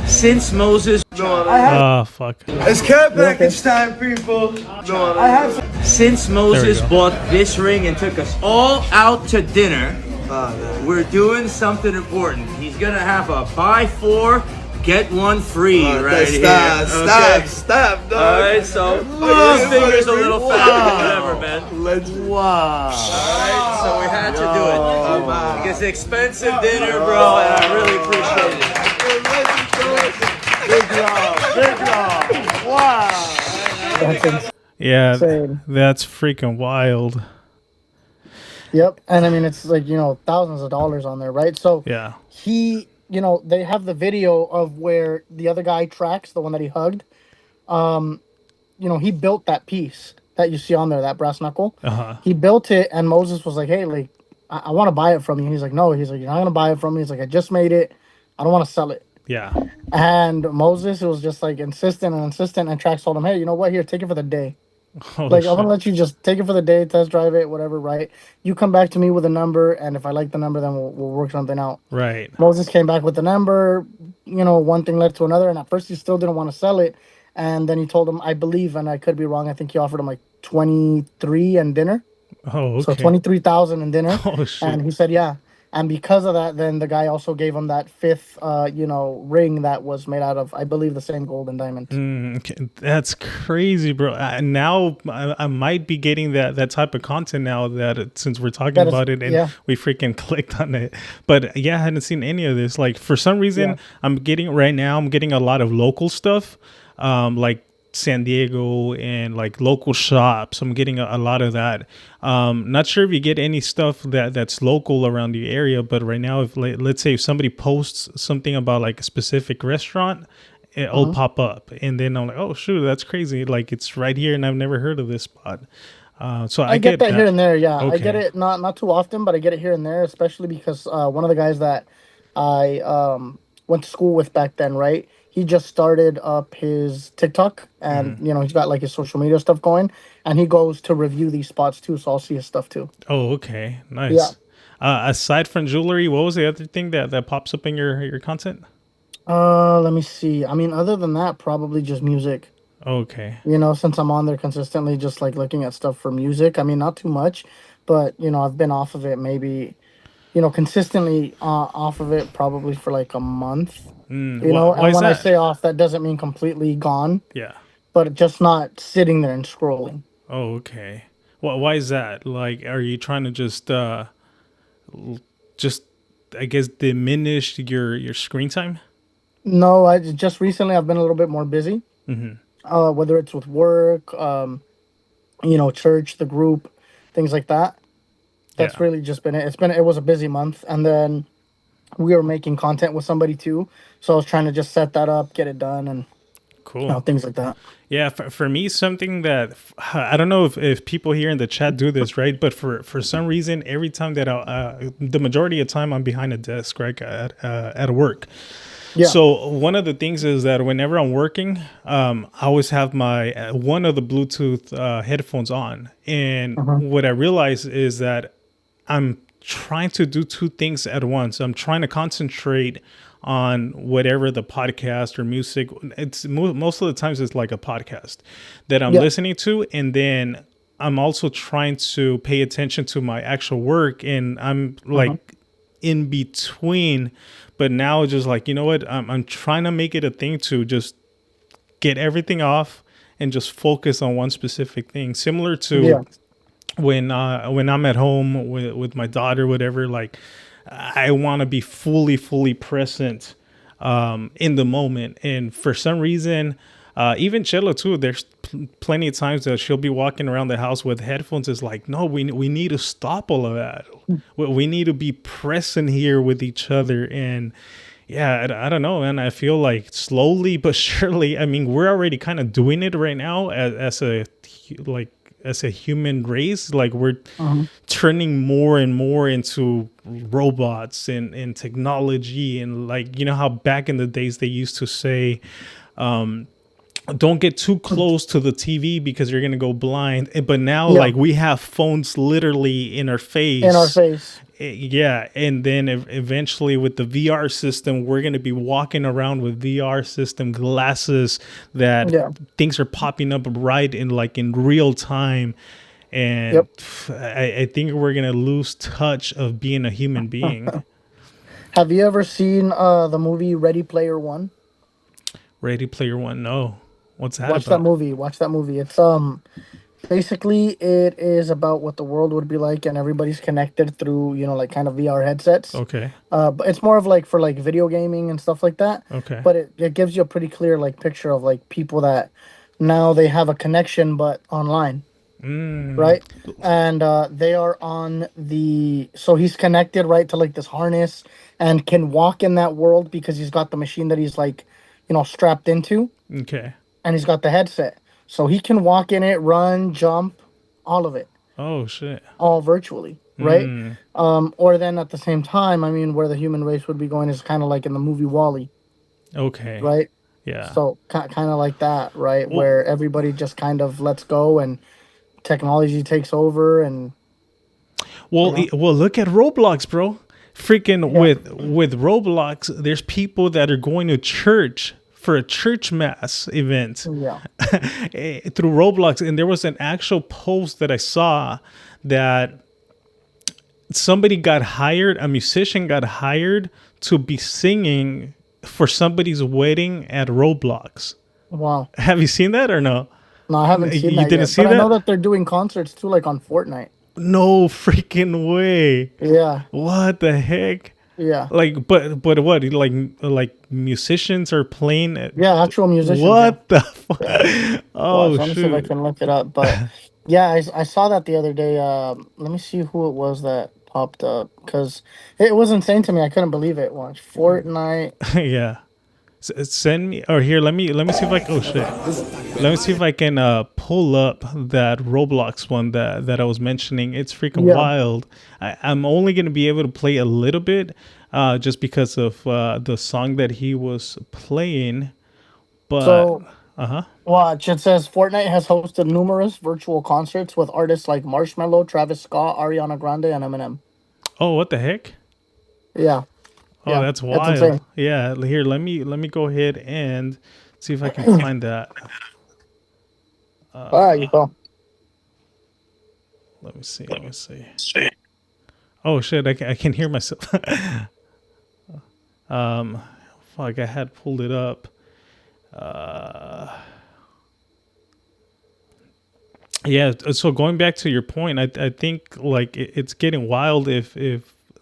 Since Moses. Oh fuck. It's care package time, people. I have. Since Moses go. bought this ring and took us all out to dinner, we're doing something important. He's gonna have a buy 4, get 1 free right here. Stop, dog. All right, so this finger's a little fat, whatever, man. Wow. Alright, so we had to do it. It's an expensive dinner, bro, and I really appreciate it. Big job. Wow. Yeah, Same. that's freaking wild. Yep. And I mean, it's like, thousands of dollars on there, right? So Yeah. they have the video of where the other guy tracks the one that he hugged. He built that piece that you see on there, that brass knuckle. Uh-huh. He built it, and Moses was like, "Hey, like, I want to buy it from you." He's like, "No." He's like, "You're not gonna buy it from me." He's like, "I just made it. I don't want to sell it." Yeah. And Moses was just like insistent, and Trax told him, "Hey, you know what? Here, take it for the day. Oh, Like, I'm shit. gonna let you just take it for the day, test drive it, whatever, right? You come back to me with a number, and if I like the number, then we'll work something out." Right. Moses came back with the number. One thing led to another, and at first he still didn't want to sell it. And then he told him, I believe, and I could be wrong, I think he offered him like 23 and dinner. Oh, okay. So 23,000 in dinner. Oh, shit. And he said, yeah. And because of that, then the guy also gave him that fifth, ring that was made out of, I believe, the same gold and diamond. Okay. That's crazy, bro. Now I might be getting that type of content now since we're talking about it and we freaking clicked on it. But yeah, I hadn't seen any of this. Like for some reason, I'm getting a lot of local stuff, like San Diego and like local shops. I'm getting a lot of that. Not sure if you get any stuff that's local around the area, but right now, if let's say if somebody posts something about like a specific restaurant, it'll pop up, and then I'm like, oh shoot, that's crazy! Like it's right here, and I've never heard of this spot. So I get that here and there. Yeah, okay. I get it not too often, but I get it here and there, especially because one of the guys that I went to school with back then, right? He just started up his TikTok, and he's got like his social media stuff going, and he goes to review these spots too. So I'll see his stuff too. Oh, okay, nice. Yeah. Aside from jewelry, what was the other thing that pops up in your content? Let me see. I mean, other than that, probably just music. Okay. Since I'm on there consistently, just like looking at stuff for music. I mean, not too much, but I've been off of it maybe, consistently off of it probably for like a month. And when I say off, that doesn't mean completely gone. Yeah. But just not sitting there and scrolling. Oh, okay. Well, why is that? Like, are you trying to just I guess diminish your screen time? No, I just recently I've been a little bit more busy. Whether it's with work, church, the group, things like that. That's really just been it. It was a busy month, and then we were making content with somebody too, so I was trying to just set that up, get it done, and cool things like that. Yeah, for me, something that I don't know if people here in the chat do this, right? But for some reason, every time that the majority of the time I'm behind a desk, right, at work. Yeah. So one of the things is that whenever I'm working, I always have my one of the Bluetooth headphones on, and what I realize is that I'm trying to do two things at once. I'm trying to concentrate on whatever the podcast or music. It's most of the times it's like a podcast that I'm listening to, and then I'm also trying to pay attention to my actual work, and I'm like in between. But now just like, you know what, I'm trying to make it a thing to just get everything off and just focus on one specific thing, similar to when I'm at home with my daughter, whatever. Like I want to be fully present in the moment. And for some reason, even Chelo too, there's plenty of times that she'll be walking around the house with headphones. It's like, no, we need to stop all of that. We need to be present here with each other. And yeah, I don't know, man. I feel like slowly but surely, I mean, we're already kind of doing it right now as a human race. Like we're turning more and more into robots and technology. And like, you know how back in the days they used to say, don't get too close to the TV because you're going to go blind. But now like we have phones literally in our face. Yeah. And then eventually with the VR system, we're going to be walking around with VR system glasses that things are popping up right in real time. And I think we're going to lose touch of being a human being. Have you ever seen the movie Ready Player One? Ready Player One? No. What's that about? Watch that movie. It's basically it is about what the world would be like, and everybody's connected through like kind of VR headsets. Okay. But it's more of like for like video gaming and stuff like that. Okay. But it gives you a pretty clear like picture of like people that now they have a connection, but online. Right, and they are on the, so he's connected right to like this harness and can walk in that world because he's got the machine that he's like, strapped into, Okay. and he's got the headset, so he can walk in it, run, jump, all of it, Oh shit. all virtually, right? Or then at the same time, I mean, where the human race would be going is kind of like in the movie Wall-E, Okay. right? Yeah. So kind of like that, right? Well- Where everybody just kind of lets go and technology takes over. And Well, well, look at Roblox, bro. Freaking with Roblox, there's people that are going to church for a church mass event through Roblox, and there was an actual post that I saw that somebody got hired, a musician got hired to be singing for somebody's wedding at Roblox. Wow. Have you seen that or no? No, I haven't seen that You didn't yet, see but that? I know that they're doing concerts too, like on Fortnite. No freaking way. Yeah. What the heck? Yeah. Like, but what? Like musicians are playing at, Yeah, actual musicians. what the fuck? Oh, Let me see if I shoot. can look it up. But yeah, I saw that the other day. Let me see who it was that popped up, because it was insane to me. I couldn't believe it. Watch Fortnite. Yeah. Send me, or here, let me see if I can, oh shit. Let me see if I can pull up that Roblox one that I was mentioning. It's freaking wild. I'm only going to be able to play a little bit just because of the song that he was playing. But, So, watch. It says Fortnite has hosted numerous virtual concerts with artists like Marshmello, Travis Scott, Ariana Grande, and Eminem. oh, what the heck? Yeah. Oh, Yeah, that's it's wild. insane. Yeah, here, let me go ahead and see if I can find that. You go. Let me see. Oh shit, I can hear myself. Fuck, I had pulled it up. Yeah, so going back to your point, I think like it's getting wild if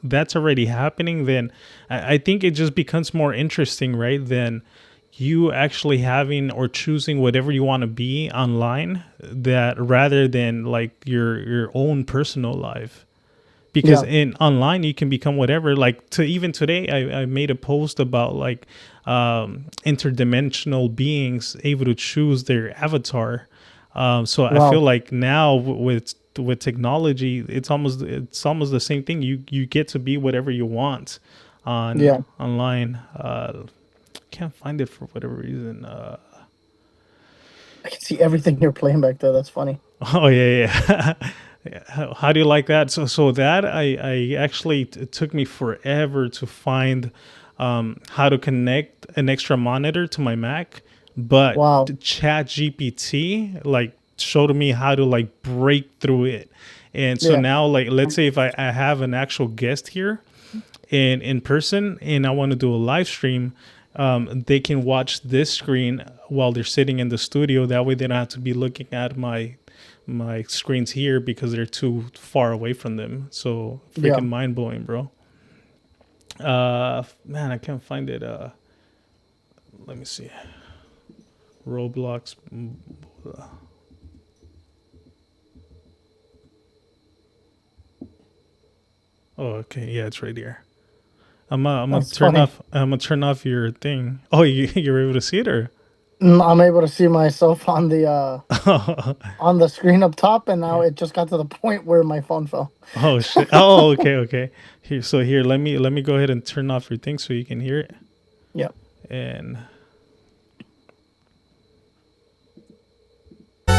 that's already happening, then I think it just becomes more interesting, right? Than you actually having or choosing whatever you want to be online, that rather than like your own personal life. Because in online you can become whatever. Like to even today, I made a post about like interdimensional beings able to choose their avatar. So I feel like now with technology, it's almost the same thing. You get to be whatever you want on online. Can't find it for whatever reason. I can see everything you're playing back there. That's funny. Oh yeah. How do you like that? So that I actually it took me forever to find how to connect an extra monitor to my Mac, but Chat GPT like showed me how to like break through it. And so now, like, let's say if I have an actual guest here in person and I want to do a live stream, they can watch this screen while they're sitting in the studio. That way they don't have to be looking at my screens here because they're too far away from them. So freaking mind blowing, bro. Man, I can't find it. Let me see. Roblox. Oh, okay. Yeah, it's right here. I'm gonna turn off your thing. Oh, you're able to see it, or? I'm able to see myself on the on the screen up top, and now it just got to the point where my phone fell. Oh shit! Oh, okay. Here, let me go ahead and turn off your thing so you can hear it. Yep. And Me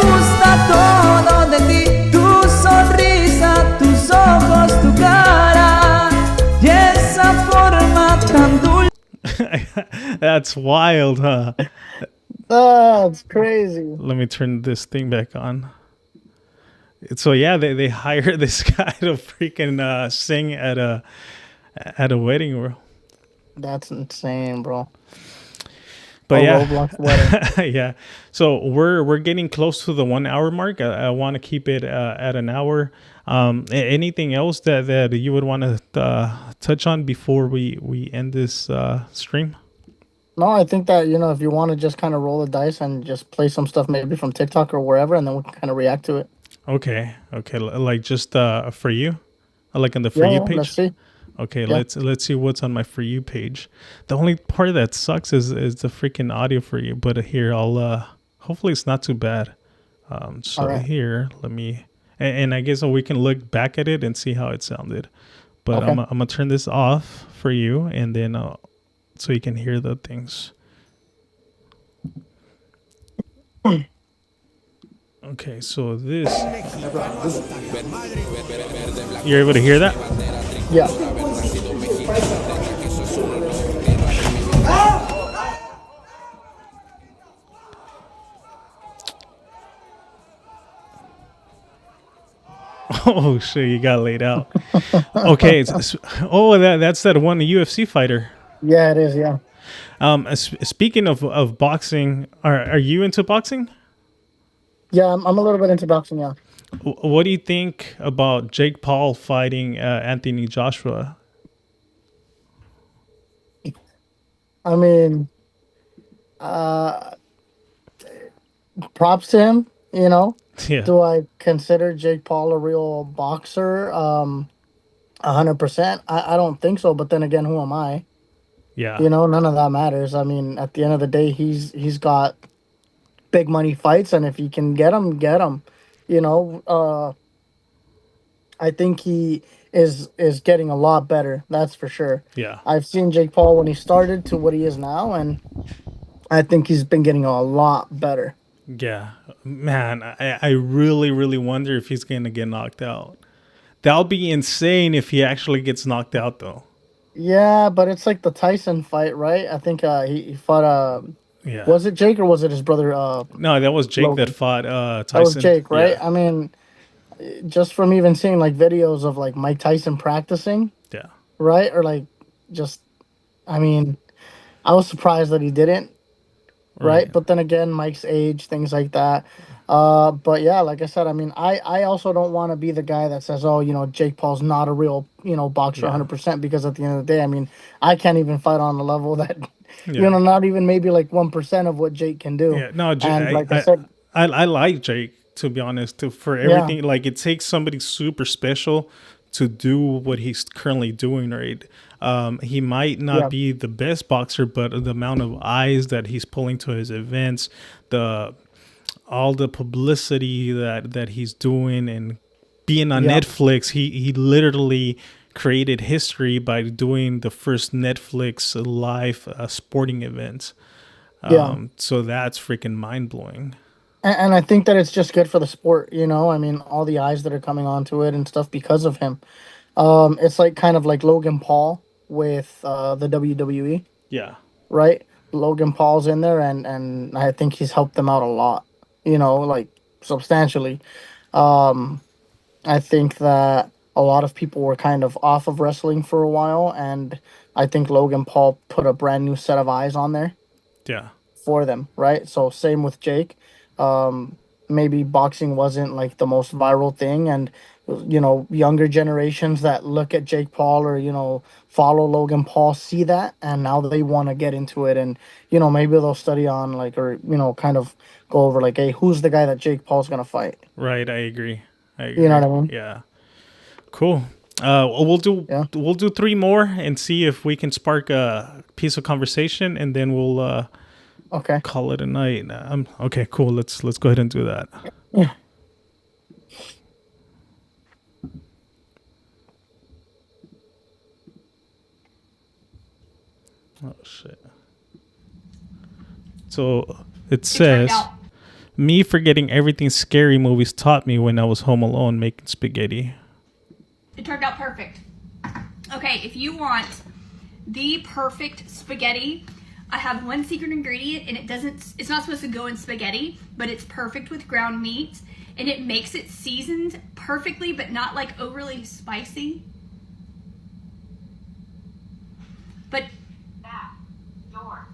gusta todo de ti, tu sonrisa, tus ojos, tu cara y esa forma tan dulce. that's wild, huh? That's crazy. Let me turn this thing back on. So yeah, they hired this guy to freaking sing at a wedding, bro. That's insane, bro. But Roblox wedding. yeah. So we're getting close to the 1 hour mark. I want to keep it at an hour. Anything else that you would want to touch on before we end this stream? No, I think that, if you want to just kind of roll the dice and just play some stuff maybe from TikTok or wherever, and then we can kind of react to it. Okay. Okay. Like just for you, like on the for Yeah, you yeah, let's page. see. Okay, Yeah. let's see what's on my for you page. The only part that sucks is the freaking audio for you. But here I'll hopefully it's not too bad. So All right. here let me and I guess we can look back at it and see how it sounded. But Okay. I'm gonna turn this off for you and then so you can hear the things. Okay, so this you're able to hear that? Yeah. Oh shit, you got laid out. Okay, oh that's that one UFC fighter. Yeah, it is. Yeah. Speaking of boxing, are you into boxing? Yeah, I'm a little bit into boxing. Yeah. What do you think about Jake Paul fighting Anthony Joshua? I mean, uh, props to him. Yeah, Do I consider Jake Paul a real boxer? 100%. I don't think so. But then again, who am I? yeah, None of that matters. I mean, at the end of the day, he's got big money fights, and if he can get them, get them. You know, I think he is getting a lot better. That's for sure. yeah. I've seen Jake Paul when he started to what he is now, and I think he's been getting a lot better. Yeah, man, I really, really wonder if he's going to get knocked out. That'll be insane if he actually gets knocked out, though. Yeah, but it's like the Tyson fight, right? I think he fought. Yeah. Was it Jake or was it his brother? No, that was Jake Logan? that fought Tyson. That was Jake, right? Yeah. I mean, just from even seeing like videos of like Mike Tyson practicing, Yeah. right? Or like just, I mean, I was surprised that he didn't, right? But then again, Mike's age, things like that. But yeah, like I said, I mean, I also don't want to be the guy that says, oh, Jake Paul's not a real, boxer 100%, because at the end of the day, I mean, I can't even fight on the level that, Yeah. not even maybe like 1% of what Jake can do. Yeah, no, And like I said, I like Jake, to be honest, for everything. Like it takes somebody super special to do what he's currently doing, right? He might not be the best boxer, but the amount of eyes that he's pulling to his events, all the publicity that he's doing, and being on Netflix, he literally created history by doing the first Netflix live sporting event. So that's freaking mind blowing. and I think that it's just good for the sport, I mean, all the eyes that are coming onto it and stuff because of him. It's like kind of like Logan Paul with the WWE, Yeah. right? Logan Paul's in there, and I think he's helped them out a lot, like substantially. I think that a lot of people were kind of off of wrestling for a while, and I think Logan Paul put a brand new set of eyes on there Yeah. for them, right? So same with Jake. Maybe boxing wasn't like the most viral thing, and younger generations that look at Jake Paul or follow Logan Paul see that, and now they want to get into it, and maybe they'll study on like, or kind of go over like, hey, who's the guy that Jake Paul's gonna fight? Right. I agree. You know what I mean? Yeah. Cool. We'll do 3 more and see if we can spark a piece of conversation, and then we'll Okay. call it a night. Okay, cool. Let's go ahead and do that. Yeah. Oh shit. So it says, me forgetting everything scary movies taught me when I was home alone making spaghetti. It turned out perfect. Okay, if you want the perfect spaghetti, I have one secret ingredient, and it's not supposed to go in spaghetti, but it's perfect with ground meat, and it makes it seasoned perfectly, but not like overly spicy. But that door.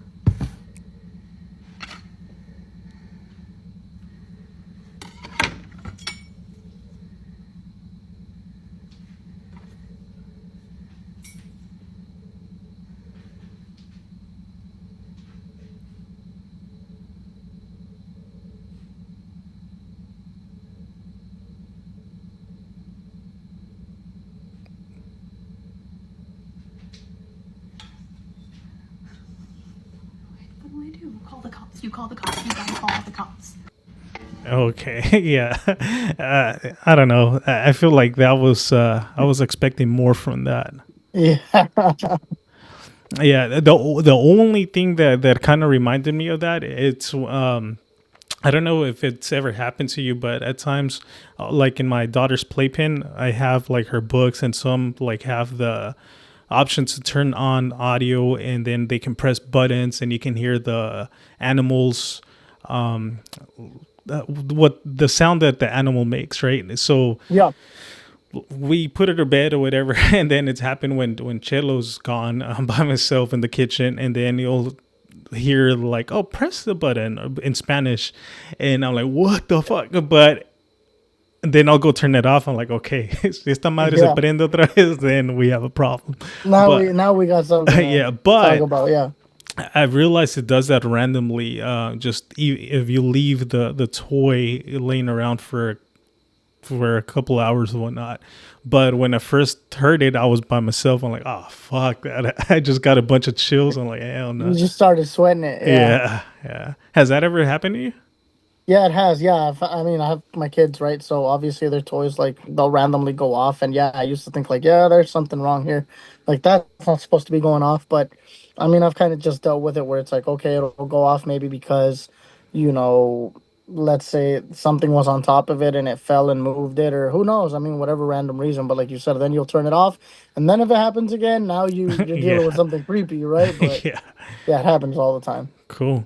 you call the cops, you gotta call the cops. Okay, yeah. I don't know. I feel like that was I was expecting more from that. Yeah. Yeah, the only thing that kind of reminded me of that, it's I don't know if it's ever happened to you, but at times, like in my daughter's playpen, I have like her books, and some like have the options to turn on audio, and then they can press buttons, and you can hear the animals, what the sound that the animal makes, right? So Yeah. we put her to bed or whatever, and then it's happened when Chelo's gone. I'm by myself in the kitchen, and then you'll hear like, "Oh, press the button" in Spanish, and I'm like, "What the fuck?" But then I'll go turn it off. I'm like, "Okay, si esta madre se prende otra vez, then we have a problem." Now we got something. Yeah, to but talk about. Yeah. I realized it does that randomly. Just if you leave the toy laying around for a couple hours and whatnot. But when I first heard it, I was by myself. I'm like, oh, fuck that. I just got a bunch of chills. I'm like, hell no. You just started sweating it. Yeah. Has that ever happened to you? Yeah, it has. Yeah. I mean, I have my kids, right? So obviously their toys, like, they'll randomly go off. And yeah, I used to think, like, yeah, there's something wrong here. Like, that's not supposed to be going off. But I mean, I've kind of just dealt with it where it's like, okay, it'll go off maybe because, let's say something was on top of it and it fell and moved it, or who knows? I mean, whatever random reason. But like you said, then you'll turn it off, and then if it happens again, now you're dealing with something creepy, right? But yeah, it happens all the time. Cool.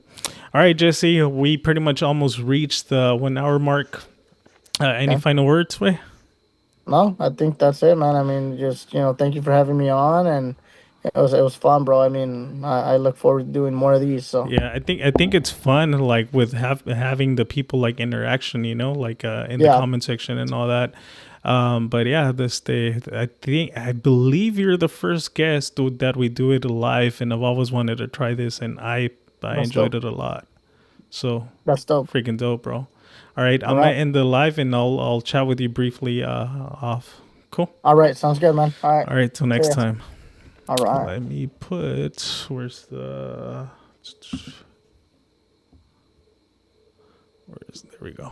All right, Jesse, we pretty much almost reached the 1 hour mark. Any final words, Way? No, I think that's it, man. I mean, just thank you for having me on, and it was fun, bro. I mean, I look forward to doing more of these. So yeah, I think it's fun, like with having the people like interaction, like in the comment section and all that. But yeah, I believe you're the first guest that we do it live, and I've always wanted to try this, and I enjoyed it a lot. So that's dope, freaking dope, bro. All right, I'm gonna end the live, and I'll chat with you briefly off. Cool. All right, sounds good, man. All right, till next time. All right. Let me put, where is there we go.